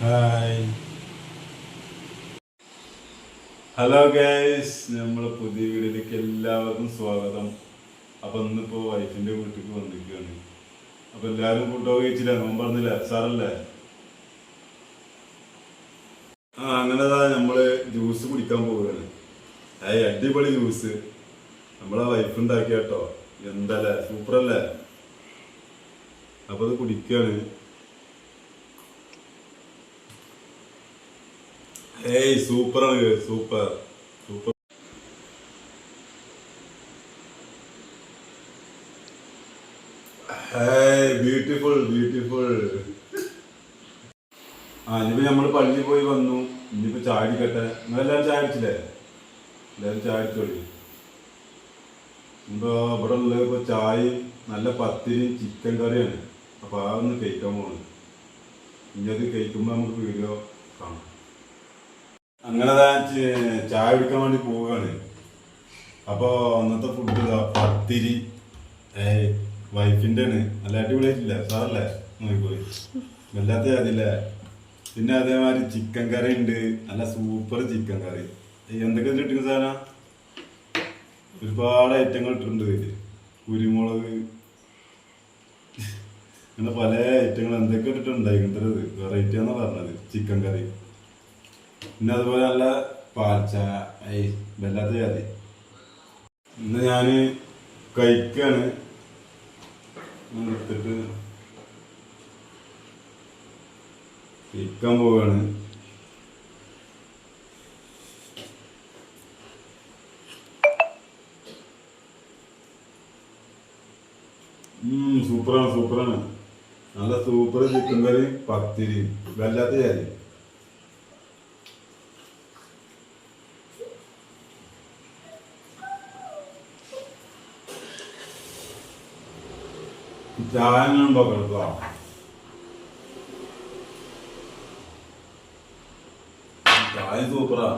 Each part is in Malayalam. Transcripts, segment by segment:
ഹായ് ഹലോ ഗൈസ്, നമ്മളെ പുതിയ വീഡിയോയിലേക്ക് എല്ലാവർക്കും സ്വാഗതം. അപ്പൊ ഇന്നിപ്പോ വൈഫിന്റെ വീട്ടിലേക്ക് വന്നിരിക്കുകയാണ്. അപ്പൊ എല്ലാരും ഫുഡൊക്കെ കഴിച്ചില്ല, നോമ്പറന്നില്ല സാറല്ലേ? അങ്ങനെതാ നമ്മള് ജ്യൂസ് കുടിക്കാൻ പോവുകയാണ്. അടിപൊളി ജ്യൂസ് നമ്മളെ വൈഫ് ഉണ്ടാക്കിയ കേട്ടോ. എന്തല്ലേ, സൂപ്പറല്ലേ? അപ്പൊ അത് കുടിക്കുകയാണ്. സൂപ്പറാണ്, സൂപ്പർ സൂപ്പർ. Beautiful beautiful. ഇനിയിപ്പോ നമ്മള് പള്ളിയിൽ പോയി വന്നു. ഇനിയിപ്പോ ചായ അടിക്കട്ടെ. നിങ്ങളെല്ലാരും ചായ അടിച്ചില്ലേ? എല്ലാരും ചായ അടിച്ചോളി. ഇപ്പൊ ഇവിടെ ഉള്ളത് ഇപ്പൊ ചായ നല്ല പത്തിരിയും ചിക്കൻ കറിയാണ്. അപ്പൊ അതൊന്ന് കഴിക്കാൻ പോണ്. ഇനി അത് കഴിക്കുമ്പോ നമുക്ക് വീഡിയോ കാണാം. അങ്ങനെ ചായ കുടിക്കാൻ വേണ്ടി പോവുകയാണ്. അപ്പൊ അന്നത്തെ ഫുഡ് ഇതാ പത്തിരി. വൈഫിന്റെ ആണ്. നല്ല അടിപൊളിയായിട്ടില്ല സാറല്ലേ? നോക്കിപ്പോയി വല്ലാത്ത അതില്ലേ. പിന്നെ അതേമാതിരി ചിക്കൻ കറി ഉണ്ട്, നല്ല സൂപ്പർ ചിക്കൻ കറി. എന്തൊക്കെ ഇട്ടിരിക്കുന്ന സാധനം? ഒരുപാട് ഐറ്റങ്ങൾ ഇട്ടിട്ടുണ്ട് ഇതില്. കുരുമുളക്, അങ്ങനെ പല ഐറ്റങ്ങൾ എന്തൊക്കെ ഇട്ടിട്ടുണ്ടായിരിക്കുന്നത്. വെറൈറ്റി ആണെന്ന് പറഞ്ഞത് ചിക്കൻ കറി. പിന്നെ അതുപോലെ നല്ല പാൽച്ചായ. വല്ലാത്ത ജാതി. ഇന്ന് ഞാന് കഴിക്കാണ്. എടുത്തിട്ട് കഴിക്കാൻ പോവാണ്. സൂപ്പറാണ്, സൂപ്പറാണ്. നല്ല സൂപ്പർ ചിക്കൻ കറി, പത്തിരി, വല്ലാത്ത ജാതി. ചായ ഉണ്ടാക്കട്ടോ. ചായ സൂപ്പറാ,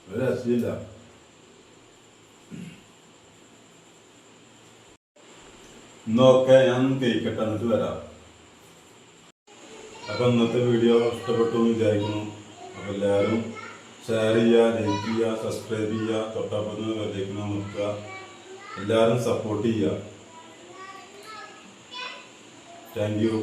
ഒരു രക്ഷയില്ല. ഇന്നൊക്കെ ഞാൻ കഴിക്കട്ടെ, എന്നിട്ട് വരാം. അപ്പൊ ഇന്നത്തെ വീഡിയോ ഇഷ്ടപ്പെട്ടു എന്ന് വിചാരിക്കുന്നു. അപ്പൊ എല്ലാവരും ഷെയർ ചെയ്യുക, ലൈക്ക് ചെയ്യുക, സബ്സ്ക്രൈബ് ചെയ്യുക, തൊട്ടപ്പുറത്ത് വരേക്കുന്ന നോക്കുക. എല്ലാവരും സപ്പോർട്ട് ചെയ്യുക. Thank you.